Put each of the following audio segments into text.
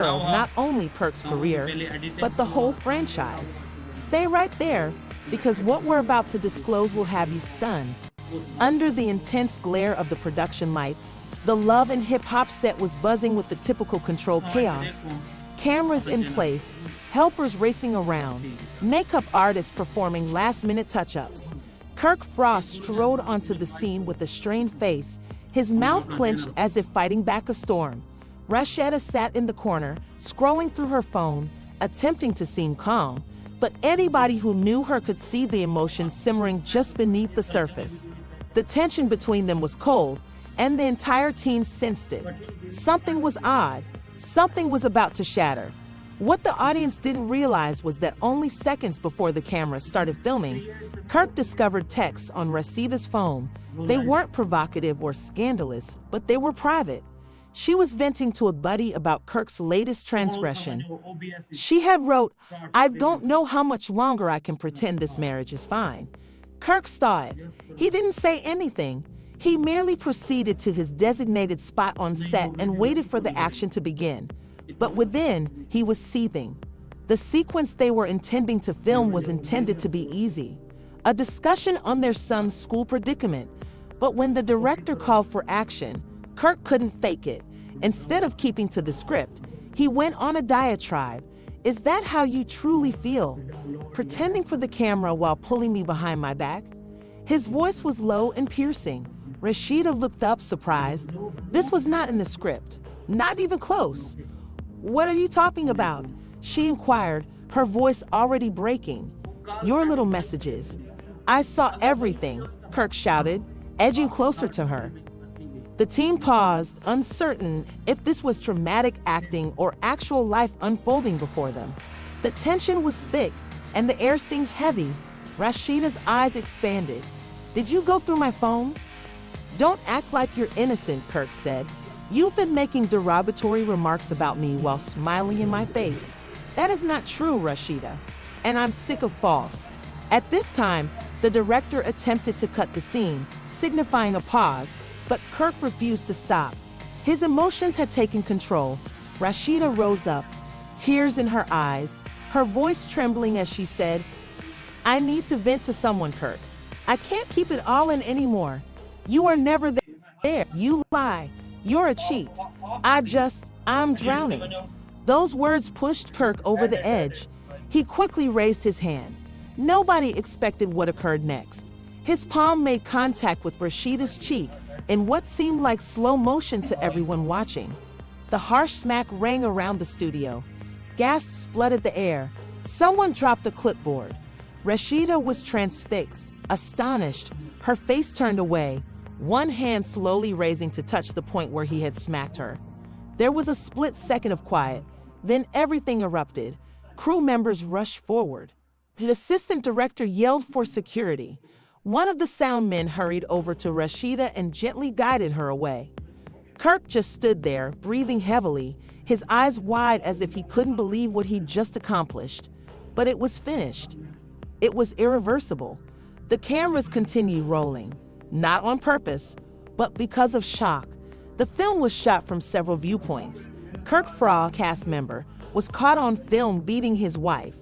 not only Kirk's career, but the whole franchise. Stay right there, because what we're about to disclose will have you stunned. Under the intense glare of the production lights, the Love and Hip Hop set was buzzing with the typical controlled chaos. Cameras in place, helpers racing around, makeup artists performing last-minute touch-ups. Kirk Frost strode onto the scene with a strained face, his mouth clenched as if fighting back a storm. Rasheeda sat in the corner, scrolling through her phone, attempting to seem calm, but anybody who knew her could see the emotion simmering just beneath the surface. The tension between them was cold, and the entire team sensed it. Something was odd. Something was about to shatter. What the audience didn't realize was that only seconds before the camera started filming, Kirk discovered texts on Rasheeda's phone. They weren't provocative or scandalous, but they were private. She was venting to a buddy about Kirk's latest transgression. She had wrote, "I don't know how much longer I can pretend this marriage is fine." Kirk saw it. He didn't say anything. He merely proceeded to his designated spot on set and waited for the action to begin. But within, he was seething. The sequence they were intending to film was intended to be easy, a discussion on their son's school predicament. But when the director called for action, Kirk couldn't fake it. Instead of keeping to the script, he went on a diatribe. "Is that how you truly feel? Pretending for the camera while pulling me behind my back?" His voice was low and piercing. Rasheeda looked up, surprised. This was not in the script. Not even close. "What are you talking about?" she inquired, her voice already breaking. "Your little messages." "I saw everything," Kirk shouted, edging closer to her. The team paused, uncertain if this was dramatic acting or actual life unfolding before them. The tension was thick, and the air seemed heavy. Rasheeda's eyes expanded. "Did you go through my phone?" "Don't act like you're innocent," Kirk said. "You've been making derogatory remarks about me while smiling in my face." "That is not true, Rasheeda, and I'm sick of false." At this time, the director attempted to cut the scene, signifying a pause, but Kirk refused to stop. His emotions had taken control. Rasheeda rose up, tears in her eyes, her voice trembling as she said, "I need to vent to someone, Kirk. I can't keep it all in anymore. You are never there. You lie. You're a cheat. I'm drowning." Those words pushed Kirk over the edge. He quickly raised his hand. Nobody expected what occurred next. His palm made contact with Rasheeda's cheek in what seemed like slow motion to everyone watching. The harsh smack rang around the studio. Gasps flooded the air. Someone dropped a clipboard. Rasheeda was transfixed, astonished, her face turned away, one hand slowly raising to touch the point where he had smacked her. There was a split second of quiet, then everything erupted. Crew members rushed forward. The assistant director yelled for security. One of the sound men hurried over to Rasheeda and gently guided her away. Kirk just stood there, breathing heavily, his eyes wide as if he couldn't believe what he'd just accomplished. But it was finished. It was irreversible. The cameras continued rolling, not on purpose, but because of shock. The film was shot from several viewpoints. Kirk Frost, cast member, was caught on film beating his wife.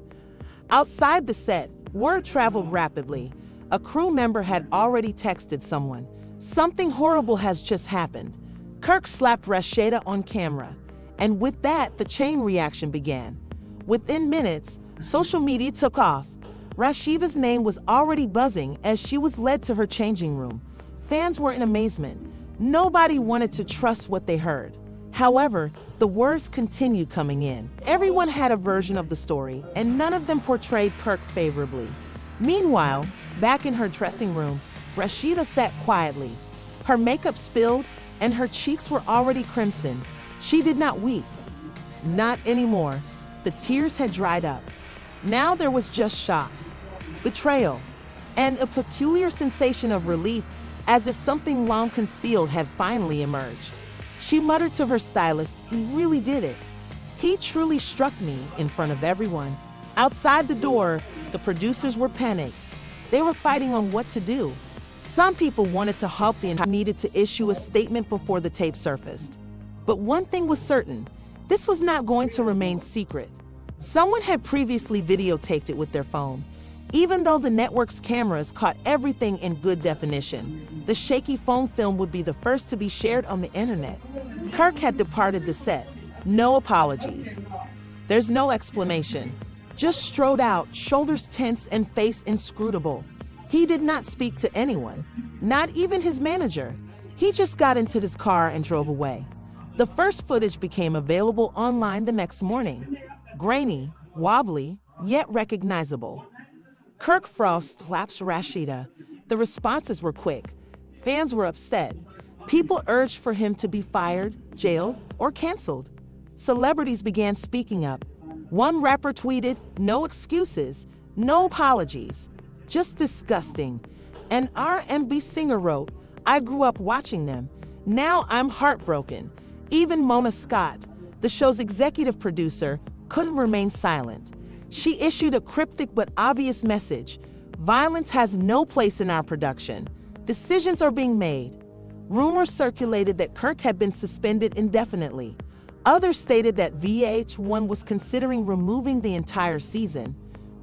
Outside the set, word traveled rapidly. A crew member had already texted someone. "Something horrible has just happened." Kirk slapped Rasheeda on camera. And with that, the chain reaction began. Within minutes, social media took off. Rasheeda's name was already buzzing as she was led to her changing room. Fans were in amazement. Nobody wanted to trust what they heard. However, the words continued coming in. Everyone had a version of the story, and none of them portrayed Kirk favorably. Meanwhile, back in her dressing room, Rasheeda sat quietly. Her makeup spilled, and her cheeks were already crimson. She did not weep. Not anymore. The tears had dried up. Now there was just shock, betrayal, and a peculiar sensation of relief, as if something long concealed had finally emerged. She muttered to her stylist, "He really did it. He truly struck me," in front of everyone. Outside the door, the producers were panicked. They were fighting on what to do. Some people wanted to help and needed to issue a statement before the tape surfaced. But one thing was certain, This was not going to remain secret. Someone had previously videotaped it with their phone. Even though the network's cameras caught everything in good definition, the shaky phone film would be the first to be shared on the internet. Kirk had departed the set. No apologies. There's no explanation. Just strode out, shoulders tense and face inscrutable. He did not speak to anyone, not even his manager. He just got into his car and drove away. The first footage became available online the next morning. Grainy, wobbly, yet recognizable. Kirk Frost slaps Rasheeda. The responses were quick. Fans were upset. People urged for him to be fired, jailed, or canceled. Celebrities began speaking up. One rapper tweeted, "No excuses, no apologies, just disgusting." An R&B singer wrote, "I grew up watching them. Now I'm heartbroken." Even Mona Scott, the show's executive producer, couldn't remain silent. She issued a cryptic but obvious message: "Violence has no place in our production. Decisions are being made." Rumors circulated that Kirk had been suspended indefinitely. Others stated that VH1 was considering removing the entire season.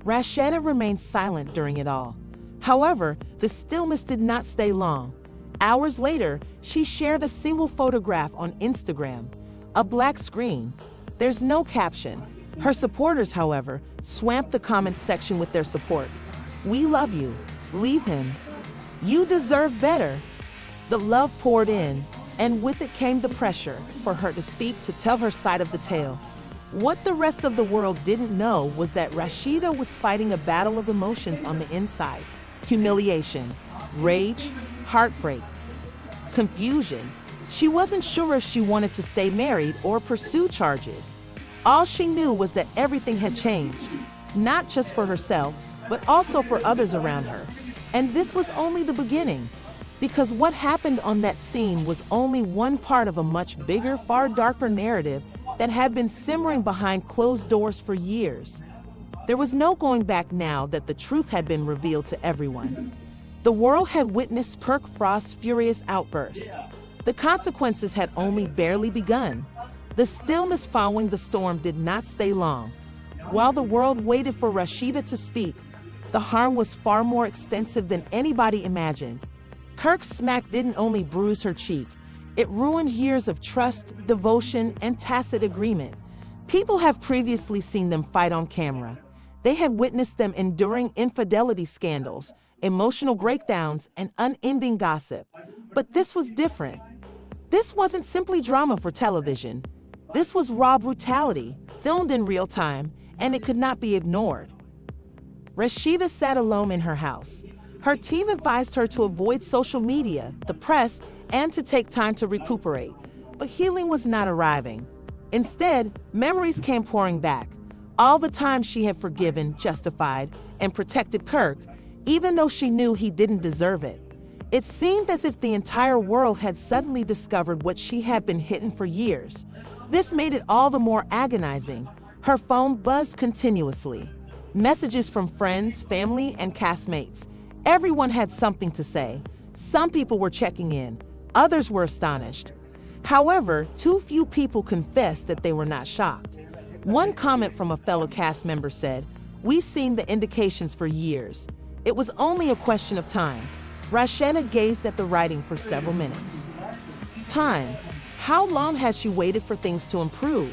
Rasheeda remained silent during it all. However, the stillness did not stay long. Hours later, she shared a single photograph on Instagram, a black screen. There's no caption. Her supporters, however, swamped the comments section with their support. "We love you. Leave him. You deserve better." The love poured in, and with it came the pressure for her to speak, to tell her side of the tale. What the rest of the world didn't know was that Rasheeda was fighting a battle of emotions on the inside. Humiliation, rage, heartbreak, confusion. She wasn't sure if she wanted to stay married or pursue charges. All she knew was that everything had changed, not just for herself, but also for others around her. And this was only the beginning, because what happened on that scene was only one part of a much bigger, far darker narrative that had been simmering behind closed doors for years. There was no going back now that the truth had been revealed to everyone. The world had witnessed Kirk Frost's furious outburst. The consequences had only barely begun. The stillness following the storm did not stay long. While the world waited for Rasheeda to speak, the harm was far more extensive than anybody imagined. Kirk's smack didn't only bruise her cheek, it ruined years of trust, devotion, and tacit agreement. People have previously seen them fight on camera. They had witnessed them enduring infidelity scandals, emotional breakdowns, and unending gossip. But this was different. This wasn't simply drama for television. This was raw brutality, filmed in real time, and it could not be ignored. Rasheeda sat alone in her house. Her team advised her to avoid social media, the press, and to take time to recuperate. But healing was not arriving. Instead, memories came pouring back. All the times she had forgiven, justified, and protected Kirk, even though she knew he didn't deserve it. It seemed as if the entire world had suddenly discovered what she had been hidden for years. This made it all the more agonizing. Her phone buzzed continuously. Messages from friends, family, and castmates. Everyone had something to say. Some people were checking in. Others were astonished. However, too few people confessed that they were not shocked. One comment from a fellow cast member said, "We've seen the indications for years. It was only a question of time." Rasheeda gazed at the writing for several minutes. Time. How long had she waited for things to improve?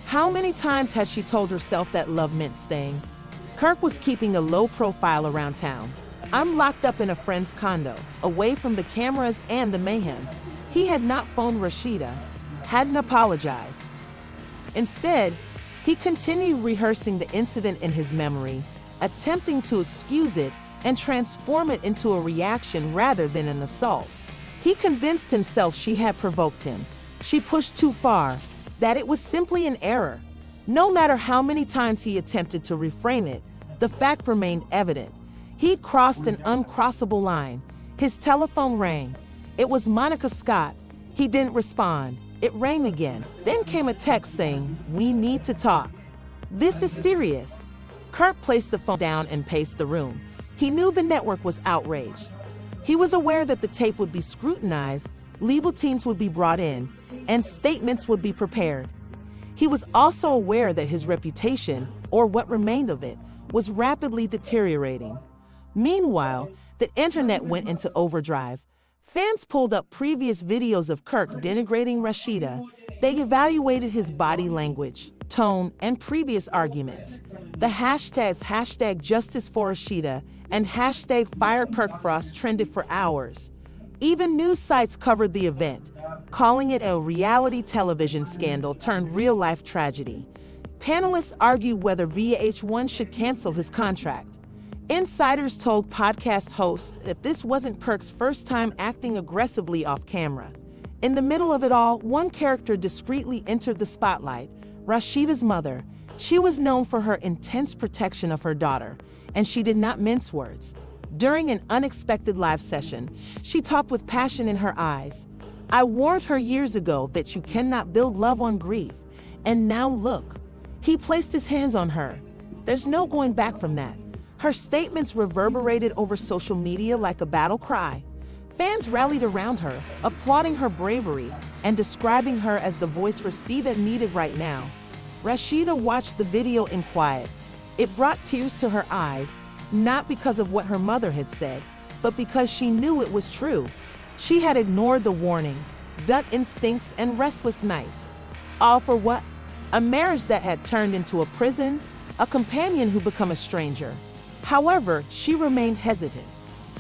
How many times had she told herself that love meant staying? Kirk was keeping a low profile around town. "I'm locked up in a friend's condo, away from the cameras and the mayhem." He had not phoned Rasheeda, hadn't apologized. Instead, he continued rehearsing the incident in his memory, attempting to excuse it and transform it into a reaction rather than an assault. He convinced himself she had provoked him. She pushed too far, that it was simply an error. No matter how many times he attempted to reframe it, the fact remained evident. He'd crossed an uncrossable line. His telephone rang. It was Monica Scott. He didn't respond. It rang again. Then came a text saying, "We need to talk." "This is serious." Kirk placed the phone down and paced the room. He knew the network was outraged. He was aware that the tape would be scrutinized, legal teams would be brought in, and statements would be prepared. He was also aware that his reputation, or what remained of it, was rapidly deteriorating. Meanwhile, the internet went into overdrive. Fans pulled up previous videos of Kirk denigrating Rasheeda. They evaluated his body language, tone, and previous arguments. The hashtags #Justice for Rasheeda and #FireKirkFrost trended for hours. Even news sites covered the event, calling it a reality television scandal turned real-life tragedy. Panelists argued whether VH1 should cancel his contract. Insiders told podcast hosts that this wasn't Kirk's first time acting aggressively off camera. In the middle of it all, one character discreetly entered the spotlight, Rasheeda's mother. She was known for her intense protection of her daughter, and she did not mince words. During an unexpected live session, she talked with passion in her eyes. "I warned her years ago that you cannot build love on grief, and now look." He placed his hands on her. There's no going back from that. Her statements reverberated over social media like a battle cry. Fans rallied around her, applauding her bravery and describing her as the voice Rasheeda needed right now. Rasheeda watched the video in quiet. It brought tears to her eyes, not because of what her mother had said, but because she knew it was true. She had ignored the warnings, gut instincts, and restless nights. All for what? A marriage that had turned into a prison, a companion who became a stranger. However, she remained hesitant.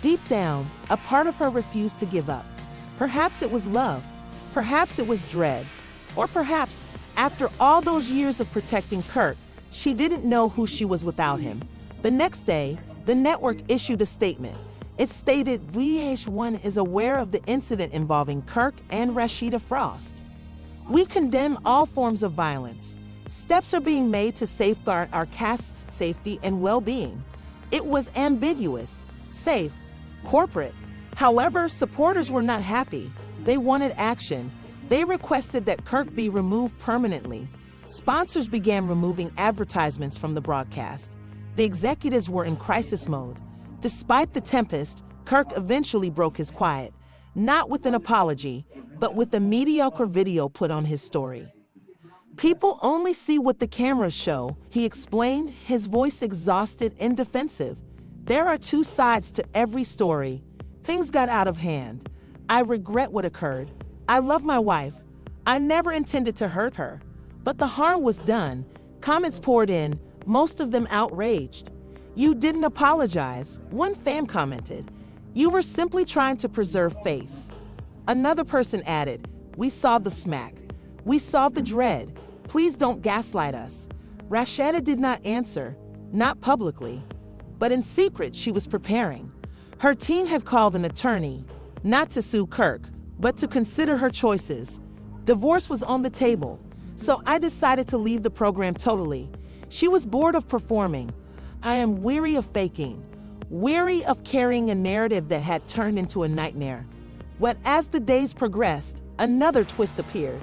Deep down, a part of her refused to give up. Perhaps it was love, perhaps it was dread, or perhaps, after all those years of protecting Kirk, she didn't know who she was without him. The next day, the network issued a statement. It stated VH1 is aware of the incident involving Kirk and Rasheeda Frost. "We condemn all forms of violence. Steps are being made to safeguard our cast's safety and well-being." It was ambiguous, safe, corporate. However, supporters were not happy. They wanted action. They requested that Kirk be removed permanently. Sponsors began removing advertisements from the broadcast. The executives were in crisis mode. Despite the tempest, Kirk eventually broke his quiet, not with an apology, but with a mediocre video put on his story. "People only see what the cameras show," he explained, his voice exhausted and defensive. "There are two sides to every story. Things got out of hand. I regret what occurred. I love my wife. I never intended to hurt her. But the harm was done." Comments poured in, most of them outraged. "You didn't apologize," one fan commented. "You were simply trying to preserve face." Another person added, "We saw the smack. We saw the dread. Please don't gaslight us." Rasheeda did not answer, not publicly, but in secret she was preparing. Her team had called an attorney, not to sue Kirk, but to consider her choices. Divorce was on the table, so I decided to leave the program totally. She was bored of performing. "I am weary of faking, weary of carrying a narrative that had turned into a nightmare." But as the days progressed, another twist appeared.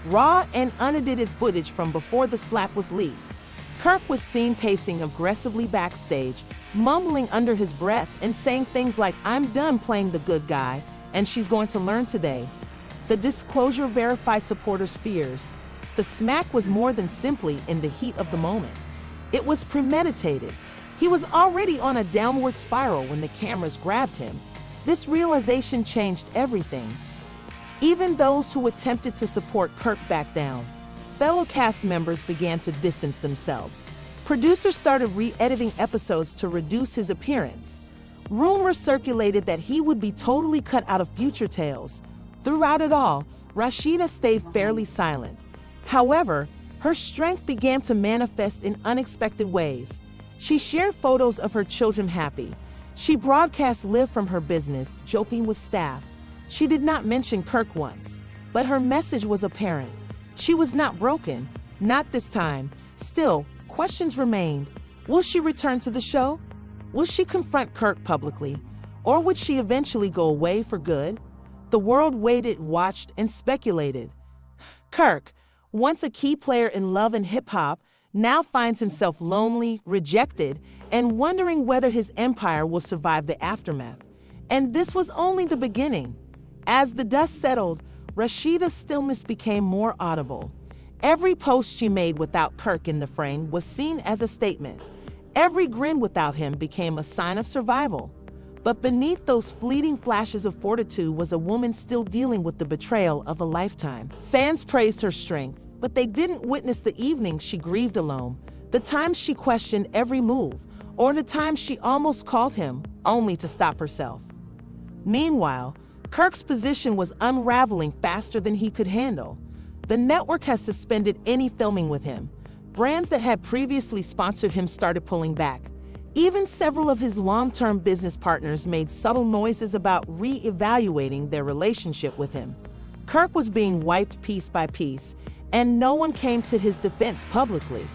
Raw and unedited footage from before the slap was leaked. Kirk was seen pacing aggressively backstage, mumbling under his breath and saying things like, "I'm done playing the good guy, and she's going to learn today." The disclosure verified supporters' fears. The smack was more than simply in the heat of the moment. It was premeditated. He was already on a downward spiral when the cameras grabbed him. This realization changed everything. Even those who attempted to support Kirk backed down. Fellow cast members began to distance themselves. Producers started re-editing episodes to reduce his appearance. Rumors circulated that he would be totally cut out of future tales. Throughout it all, Rasheeda stayed fairly silent. However, her strength began to manifest in unexpected ways. She shared photos of her children happy. She broadcast live from her business, joking with staff. She did not mention Kirk once, but her message was apparent. She was not broken, not this time. Still, questions remained. Will she return to the show? Will she confront Kirk publicly? Or would she eventually go away for good? The world waited, watched, and speculated. Kirk, once a key player in love and hip-hop, now finds himself lonely, rejected, and wondering whether his empire will survive the aftermath. And this was only the beginning. As the dust settled, Rasheeda's stillness became more audible. Every post she made without Kirk in the frame was seen as a statement. Every grin without him became a sign of survival. But beneath those fleeting flashes of fortitude was a woman still dealing with the betrayal of a lifetime. Fans praised her strength, but they didn't witness the evenings she grieved alone, the times she questioned every move, or the times she almost called him, only to stop herself. Meanwhile, Kirk's position was unraveling faster than he could handle. The network has suspended any filming with him. Brands that had previously sponsored him started pulling back. Even several of his long-term business partners made subtle noises about re-evaluating their relationship with him. Kirk was being wiped piece by piece, and no one came to his defense publicly.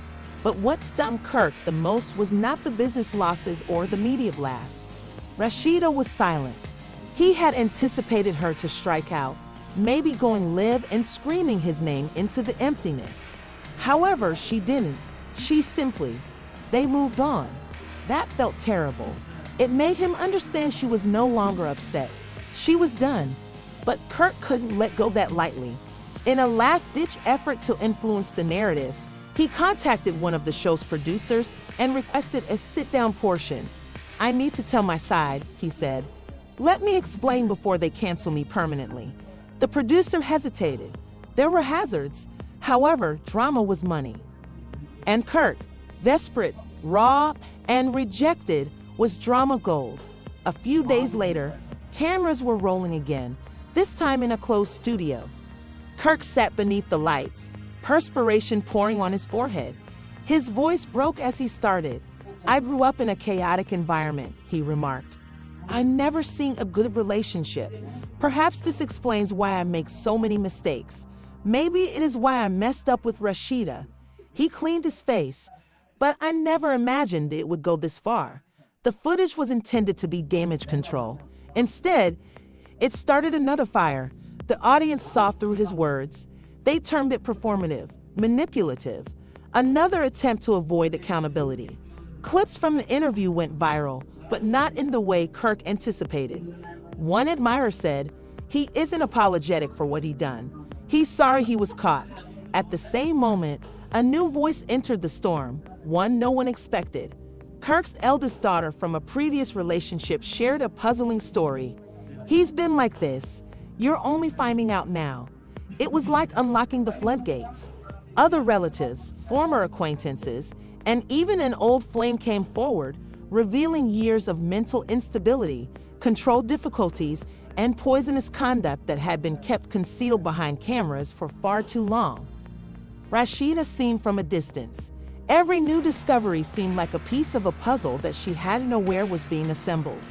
But what stunned Kirk the most was not the business losses or the media blast. Rasheeda was silent. He had anticipated her to strike out, maybe going live and screaming his name into the emptiness. However, she didn't. They moved on. That felt terrible. It made him understand she was no longer upset. She was done. But Kirk couldn't let go that lightly. In a last-ditch effort to influence the narrative, he contacted one of the show's producers and requested a sit-down portion. "I need to tell my side," he said. "Let me explain before they cancel me permanently." The producer hesitated. There were hazards. However, drama was money. And Kirk, desperate, raw, and rejected, was drama gold. A few days later, cameras were rolling again, this time in a closed studio. Kirk sat beneath the lights, perspiration pouring on his forehead. His voice broke as he started. "I grew up in a chaotic environment," he remarked. "I never seen a good relationship. Perhaps this explains why I make so many mistakes. Maybe it is why I messed up with Rasheeda." He cleaned his face. "But I never imagined it would go this far." The footage was intended to be damage control. Instead, it started another fire. The audience saw through his words. They termed it performative, manipulative, another attempt to avoid accountability. Clips from the interview went viral, but not in the way Kirk anticipated. One admirer said, "He isn't apologetic for what he done. He's sorry he was caught." At the same moment, a new voice entered the storm, one no one expected. Kirk's eldest daughter from a previous relationship shared a puzzling story. "He's been like this. You're only finding out now." It was like unlocking the floodgates. Other relatives, former acquaintances, and even an old flame came forward, revealing years of mental instability, control difficulties, and poisonous conduct that had been kept concealed behind cameras for far too long. Rasheeda seen from a distance. Every new discovery seemed like a piece of a puzzle that she hadn't aware was being assembled.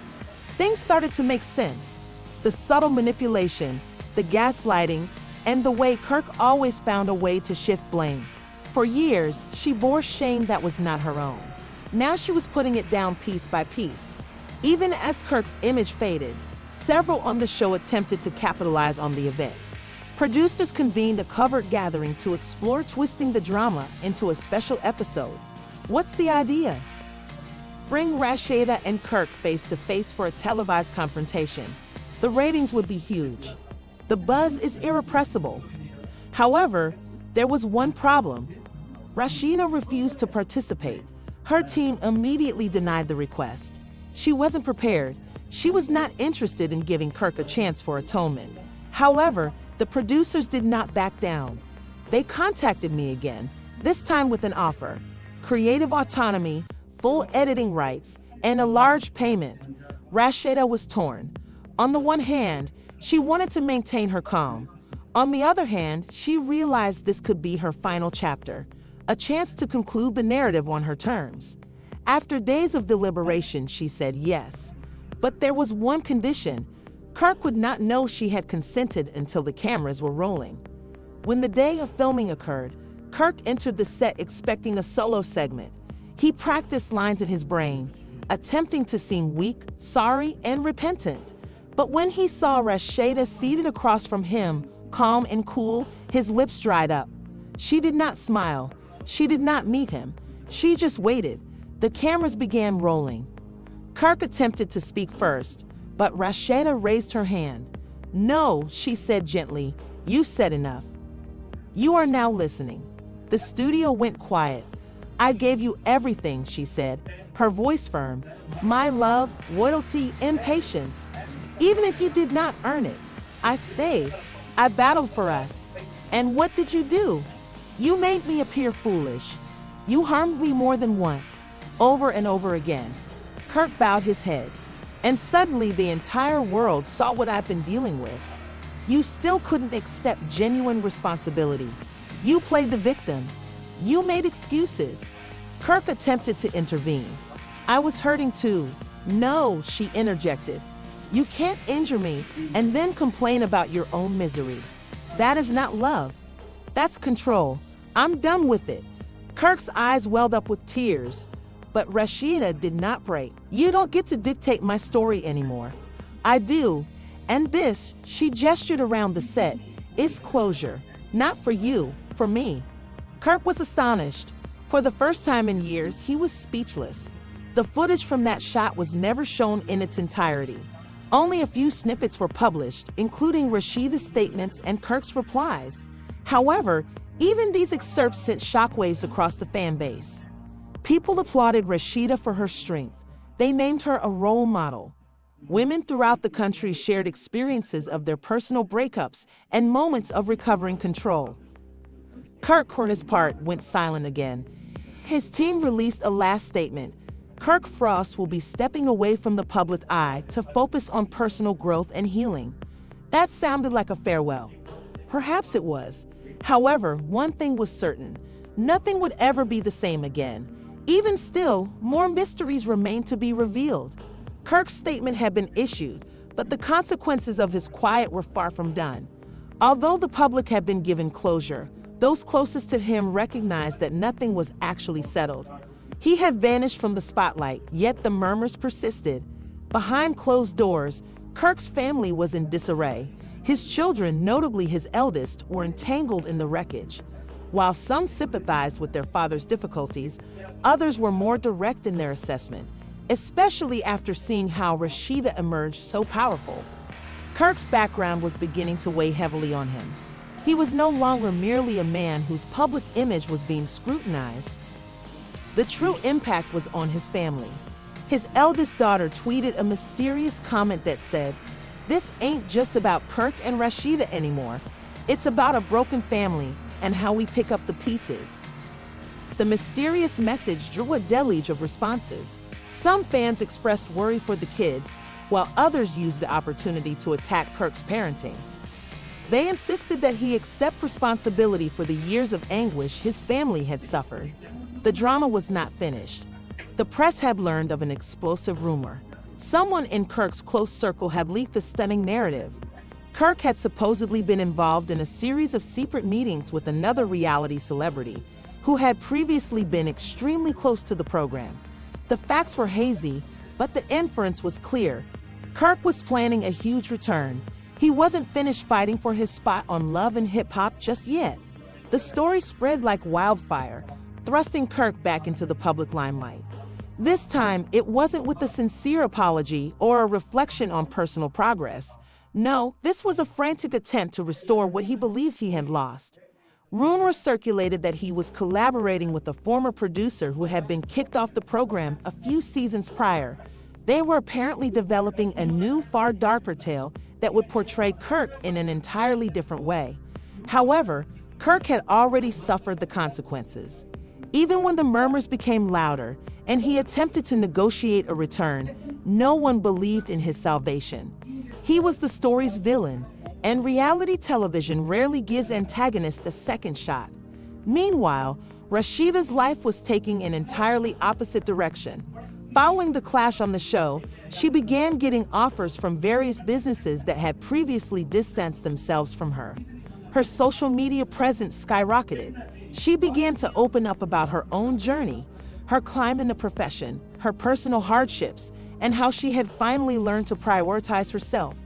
Things started to make sense. The subtle manipulation, the gaslighting, and the way Kirk always found a way to shift blame. For years, she bore shame that was not her own. Now she was putting it down piece by piece. Even as Kirk's image faded, several on the show attempted to capitalize on the event. Producers convened a covered gathering to explore twisting the drama into a special episode. What's the idea? Bring Rasheeda and Kirk face to face for a televised confrontation. The ratings would be huge. The buzz is irrepressible. However, there was one problem. Rasheeda refused to participate. Her team immediately denied the request. She wasn't prepared. She was not interested in giving Kirk a chance for atonement. However, the producers did not back down. They contacted me again, this time with an offer: creative autonomy, full editing rights, and a large payment. Rasheeda was torn. On the one hand, she wanted to maintain her calm. On the other hand, she realized this could be her final chapter, a chance to conclude the narrative on her terms. After days of deliberation, she said yes. But there was one condition. Kirk would not know she had consented until the cameras were rolling. When the day of filming occurred, Kirk entered the set expecting a solo segment. He practiced lines in his brain, attempting to seem weak, sorry, and repentant. But when he saw Rasheeda seated across from him, calm and cool, his lips dried up. She did not smile. She did not meet him. She just waited. The cameras began rolling. Kirk attempted to speak first, but Rasheeda raised her hand. "No," she said gently, "you said enough." You are now listening." The studio went quiet. "I gave you everything," she said, her voice firm. "My love, loyalty, and patience. Even if you did not earn it, I stayed. I battled for us. And what did you do? You made me appear foolish. You harmed me more than once, over and over again." Kirk bowed his head, and suddenly the entire world saw what I've been dealing with. You still couldn't accept genuine responsibility. You played the victim. You made excuses. Kirk attempted to intervene. "I was hurting too." "No," she interjected. "You can't injure me and then complain about your own misery. That is not love. That's control. I'm done with it." Kirk's eyes welled up with tears, but Rasheeda did not break. "You don't get to dictate my story anymore. I do. And this," she gestured around the set, "is closure. Not for you, for me." Kirk was astonished. For the first time in years, he was speechless. The footage from that shot was never shown in its entirety. Only a few snippets were published, including Rasheeda's statements and Kirk's replies. However, even these excerpts sent shockwaves across the fan base. People applauded Rasheeda for her strength. They named her a role model. Women throughout the country shared experiences of their personal breakups and moments of recovering control. Kirk, for his part, went silent again. His team released a last statement. Kirk Frost will be stepping away from the public eye to focus on personal growth and healing. That sounded like a farewell. Perhaps it was. However, one thing was certain. Nothing would ever be the same again. Even still, more mysteries remained to be revealed. Kirk's statement had been issued, but the consequences of his quiet were far from done. Although the public had been given closure, those closest to him recognized that nothing was actually settled. He had vanished from the spotlight, yet the murmurs persisted. Behind closed doors, Kirk's family was in disarray. His children, notably his eldest, were entangled in the wreckage. While some sympathized with their father's difficulties, others were more direct in their assessment, especially after seeing how Rasheeda emerged so powerful. Kirk's background was beginning to weigh heavily on him. He was no longer merely a man whose public image was being scrutinized. The true impact was on his family. His eldest daughter tweeted a mysterious comment that said, "This ain't just about Kirk and Rasheeda anymore. It's about a broken family and how we pick up the pieces." The mysterious message drew a deluge of responses. Some fans expressed worry for the kids, while others used the opportunity to attack Kirk's parenting. They insisted that he accept responsibility for the years of anguish his family had suffered. The drama was not finished. The press had learned of an explosive rumor. Someone in Kirk's close circle had leaked the stunning narrative. Kirk had supposedly been involved in a series of secret meetings with another reality celebrity who had previously been extremely close to the program. The facts were hazy, but the inference was clear. Kirk was planning a huge return. He wasn't finished fighting for his spot on Love and Hip Hop just yet. The story spread like wildfire, thrusting Kirk back into the public limelight. This time, it wasn't with a sincere apology or a reflection on personal progress. No, this was a frantic attempt to restore what he believed he had lost. Rumors circulated that he was collaborating with a former producer who had been kicked off the program a few seasons prior. They were apparently developing a new, far darker tale that would portray Kirk in an entirely different way. However, Kirk had already suffered the consequences. Even when the murmurs became louder and he attempted to negotiate a return, no one believed in his salvation. He was the story's villain, and reality television rarely gives antagonists a second shot. Meanwhile, Rasheeda's life was taking an entirely opposite direction. Following the clash on the show, she began getting offers from various businesses that had previously distanced themselves from her. Her social media presence skyrocketed. She began to open up about her own journey, her climb in the profession, her personal hardships, and how she had finally learned to prioritize herself.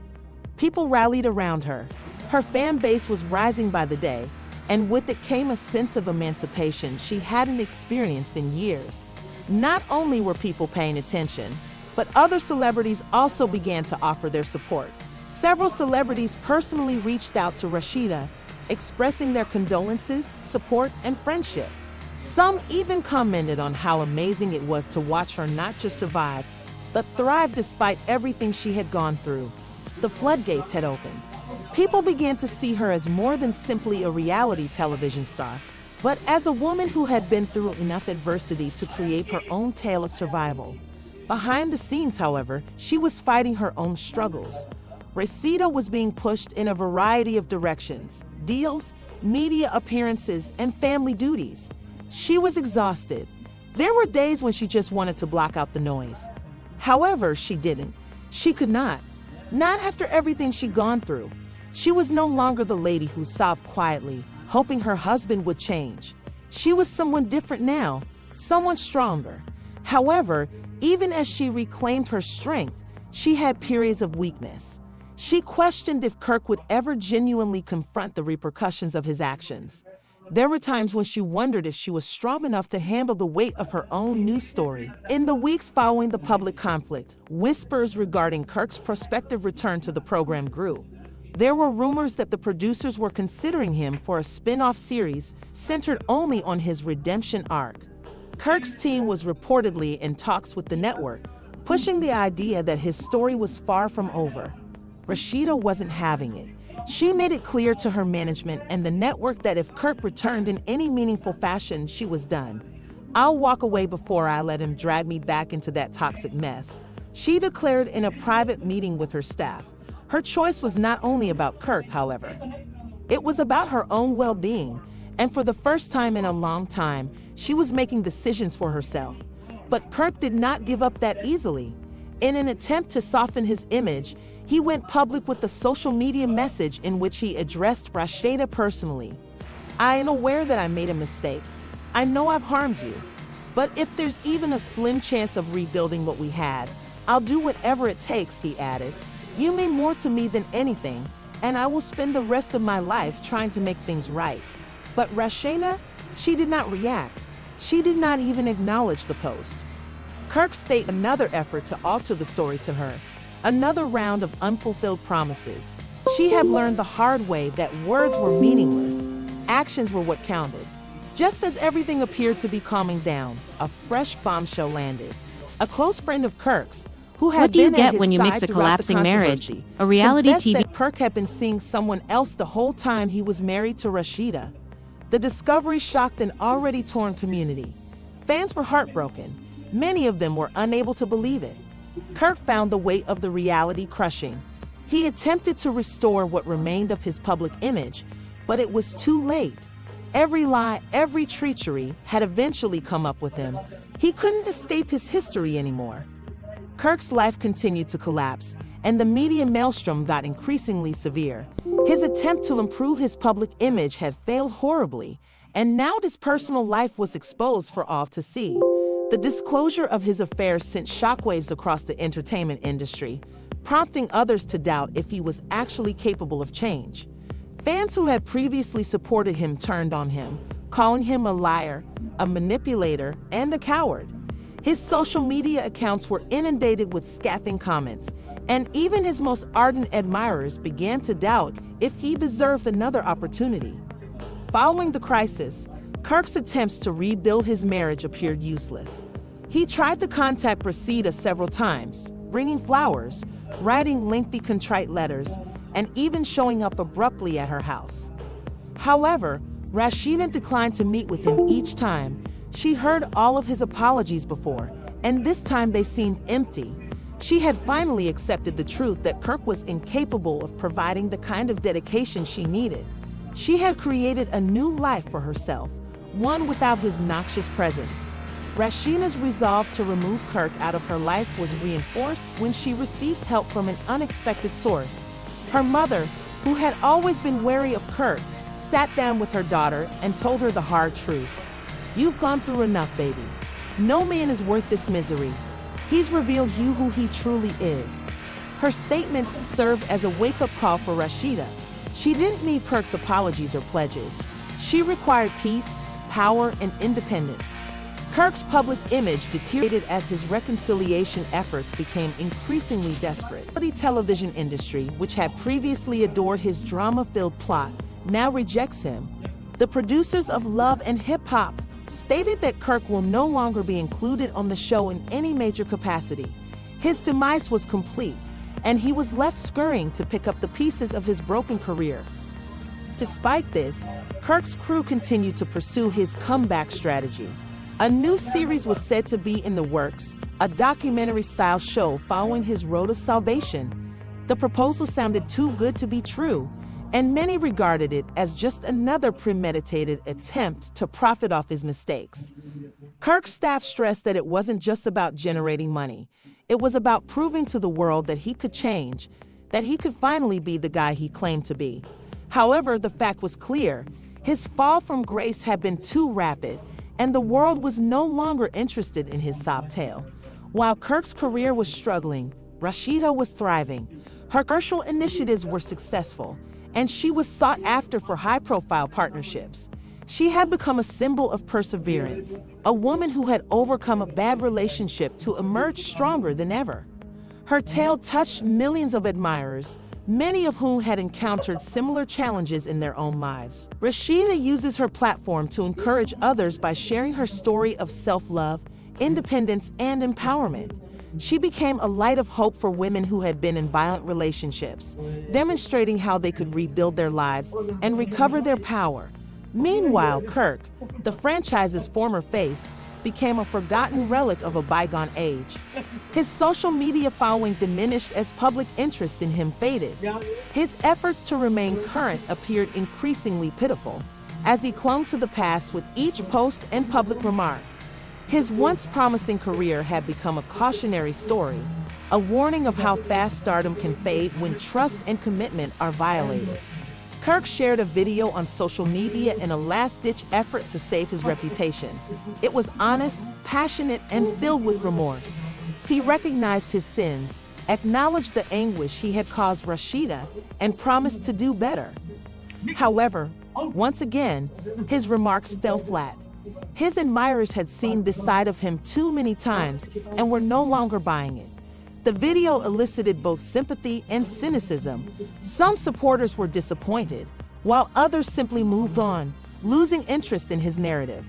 People rallied around her. Her fan base was rising by the day, and with it came a sense of emancipation she hadn't experienced in years. Not only were people paying attention, but other celebrities also began to offer their support. Several celebrities personally reached out to Rasheeda, expressing their condolences, support, and friendship. Some even commented on how amazing it was to watch her not just survive, but thrive despite everything she had gone through. The floodgates had opened. People began to see her as more than simply a reality television star, but as a woman who had been through enough adversity to create her own tale of survival. Behind the scenes, however, she was fighting her own struggles. Rasheeda was being pushed in a variety of directions: deals, media appearances, and family duties. She was exhausted. There were days when she just wanted to block out the noise. However, she didn't. She could not. Not after everything she'd gone through. She was no longer the lady who sobbed quietly, hoping her husband would change. She was someone different now, someone stronger. However, even as she reclaimed her strength, she had periods of weakness. She questioned if Kirk would ever genuinely confront the repercussions of his actions. There were times when she wondered if she was strong enough to handle the weight of her own news story. In the weeks following the public conflict, whispers regarding Kirk's prospective return to the program grew. There were rumors that the producers were considering him for a spin-off series centered only on his redemption arc. Kirk's team was reportedly in talks with the network, pushing the idea that his story was far from over. Rasheeda wasn't having it. She made it clear to her management and the network that if Kirk returned in any meaningful fashion, she was done. "I'll walk away before I let him drag me back into that toxic mess," she declared in a private meeting with her staff. Her choice was not only about Kirk, however. It was about her own well-being, and for the first time in a long time, she was making decisions for herself. But Kirk did not give up that easily. In an attempt to soften his image, he went public with a social media message in which he addressed Rasheeda personally. "I am aware that I made a mistake. I know I've harmed you. But if there's even a slim chance of rebuilding what we had, I'll do whatever it takes," he added. "You mean more to me than anything, and I will spend the rest of my life trying to make things right." But Rasheeda, she did not react. She did not even acknowledge the post. Kirk staged another effort to alter the story to her. Another round of unfulfilled promises. She had learned the hard way that words were meaningless. Actions were what counted. Just as everything appeared to be calming down, a fresh bombshell landed. A close friend of Kirk's, who had been at his side throughout the controversy, What do you get when you mix a collapsing marriage, a reality confessed TV that Kirk had been seeing someone else the whole time he was married to Rasheeda. The discovery shocked an already torn community. Fans were heartbroken. Many of them were unable to believe it. Kirk found the weight of the reality crushing. He attempted to restore what remained of his public image, but it was too late. Every lie, every treachery had eventually come up with him. He couldn't escape his history anymore. Kirk's life continued to collapse, and the media maelstrom got increasingly severe. His attempt to improve his public image had failed horribly, and now his personal life was exposed for all to see. The disclosure of his affairs sent shockwaves across the entertainment industry, prompting others to doubt if he was actually capable of change. Fans who had previously supported him turned on him, calling him a liar, a manipulator, and a coward. His social media accounts were inundated with scathing comments, and even his most ardent admirers began to doubt if he deserved another opportunity. Following the crisis, Kirk's attempts to rebuild his marriage appeared useless. He tried to contact Rasheeda several times, bringing flowers, writing lengthy contrite letters, and even showing up abruptly at her house. However, Rasheeda declined to meet with him each time. She heard all of his apologies before, and this time they seemed empty. She had finally accepted the truth that Kirk was incapable of providing the kind of dedication she needed. She had created a new life for herself, one without his noxious presence. Rasheeda's resolve to remove Kirk out of her life was reinforced when she received help from an unexpected source. Her mother, who had always been wary of Kirk, sat down with her daughter and told her the hard truth. "You've gone through enough, baby. No man is worth this misery. He's revealed you who he truly is." Her statements served as a wake-up call for Rasheeda. She didn't need Kirk's apologies or pledges. She required peace, power, and independence. Kirk's public image deteriorated as his reconciliation efforts became increasingly desperate. The television industry, which had previously adored his drama-filled plot, now rejects him. The producers of Love and Hip Hop stated that Kirk will no longer be included on the show in any major capacity. His demise was complete, and he was left scurrying to pick up the pieces of his broken career. Despite this, Kirk's crew continued to pursue his comeback strategy. A new series was said to be in the works, a documentary-style show following his road of salvation. The proposal sounded too good to be true, and many regarded it as just another premeditated attempt to profit off his mistakes. Kirk's staff stressed that it wasn't just about generating money. It was about proving to the world that he could change, that he could finally be the guy he claimed to be. However, the fact was clear. His fall from grace had been too rapid, and the world was no longer interested in his sob tale. While Kirk's career was struggling, Rasheeda was thriving. Her commercial initiatives were successful, and she was sought after for high-profile partnerships. She had become a symbol of perseverance, a woman who had overcome a bad relationship to emerge stronger than ever. Her tale touched millions of admirers, many of whom had encountered similar challenges in their own lives. Rasheeda uses her platform to encourage others by sharing her story of self-love, independence, and empowerment. She became a light of hope for women who had been in violent relationships, demonstrating how they could rebuild their lives and recover their power. Meanwhile, Kirk, the franchise's former face, became a forgotten relic of a bygone age. His social media following diminished as public interest in him faded. His efforts to remain current appeared increasingly pitiful, as he clung to the past with each post and public remark. His once promising career had become a cautionary story, a warning of how fast stardom can fade when trust and commitment are violated. Kirk shared a video on social media in a last-ditch effort to save his reputation. It was honest, passionate, and filled with remorse. He recognized his sins, acknowledged the anguish he had caused Rasheeda, and promised to do better. However, once again, his remarks fell flat. His admirers had seen this side of him too many times and were no longer buying it. The video elicited both sympathy and cynicism. Some supporters were disappointed, while others simply moved on, losing interest in his narrative.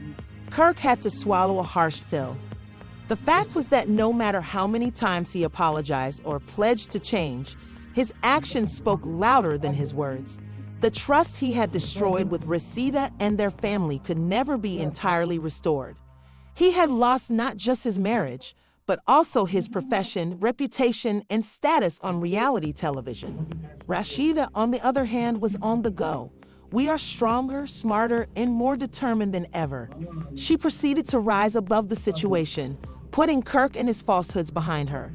Kirk had to swallow a harsh pill. The fact was that no matter how many times he apologized or pledged to change, his actions spoke louder than his words. The trust he had destroyed with Rasheeda and their family could never be entirely restored. He had lost not just his marriage, but also his profession, reputation, and status on reality television. Rasheeda, on the other hand, was on the go. We are stronger, smarter, and more determined than ever. She proceeded to rise above the situation, putting Kirk and his falsehoods behind her.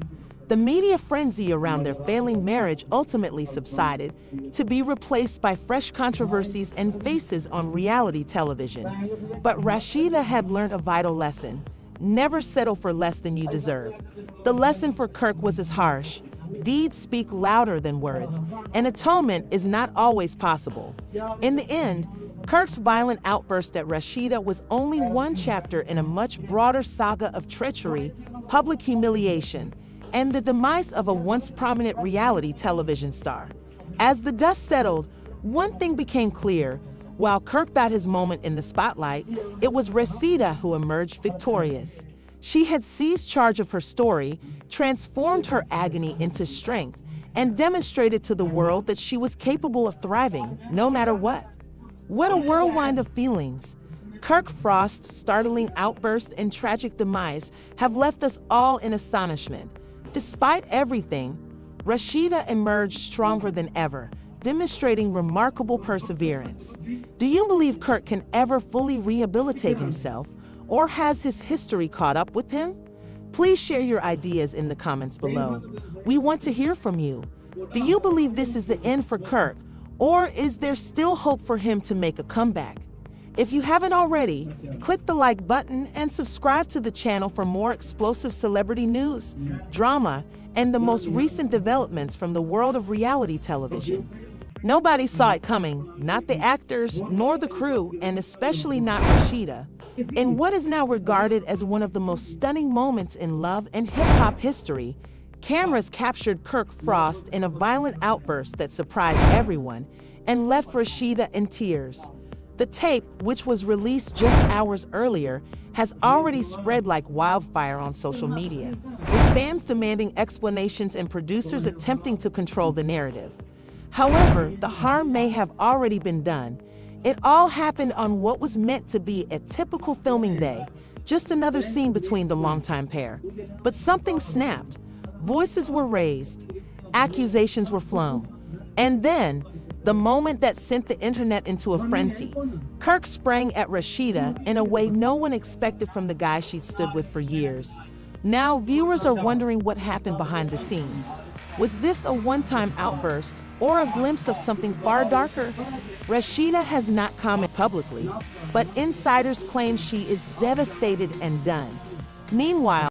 The media frenzy around their failing marriage ultimately subsided, to be replaced by fresh controversies and faces on reality television. But Rasheeda had learned a vital lesson. Never settle for less than you deserve. The lesson for Kirk was as harsh. Deeds speak louder than words, and atonement is not always possible. In the end, Kirk's violent outburst at Rasheeda was only one chapter in a much broader saga of treachery, public humiliation, and the demise of a once prominent reality television star. As the dust settled, one thing became clear. While Kirk got his moment in the spotlight, it was Rasheeda who emerged victorious. She had seized charge of her story, transformed her agony into strength, and demonstrated to the world that she was capable of thriving, no matter what. What a whirlwind of feelings! Kirk Frost's startling outburst and tragic demise have left us all in astonishment. Despite everything, Rasheeda emerged stronger than ever, demonstrating remarkable perseverance. Do you believe Kirk can ever fully rehabilitate himself, or has his history caught up with him? Please share your ideas in the comments below. We want to hear from you. Do you believe this is the end for Kirk, or is there still hope for him to make a comeback? If you haven't already, click the like button and subscribe to the channel for more explosive celebrity news, drama, and the most recent developments from the world of reality television. Nobody saw it coming, not the actors, nor the crew, and especially not Rasheeda. In what is now regarded as one of the most stunning moments in love and hip-hop history, cameras captured Kirk Frost in a violent outburst that surprised everyone, and left Rasheeda in tears. The tape, which was released just hours earlier, has already spread like wildfire on social media, with fans demanding explanations and producers attempting to control the narrative. However, the harm may have already been done. It all happened on what was meant to be a typical filming day, just another scene between the longtime pair. But something snapped. Voices were raised, accusations were flown, and then, the moment that sent the internet into a frenzy, Kirk sprang at Rasheeda in a way no one expected from the guy she'd stood with for years. Now, viewers are wondering what happened behind the scenes. Was this a one-time outburst or a glimpse of something far darker? Rasheeda has not commented publicly, but insiders claim she is devastated and done. Meanwhile,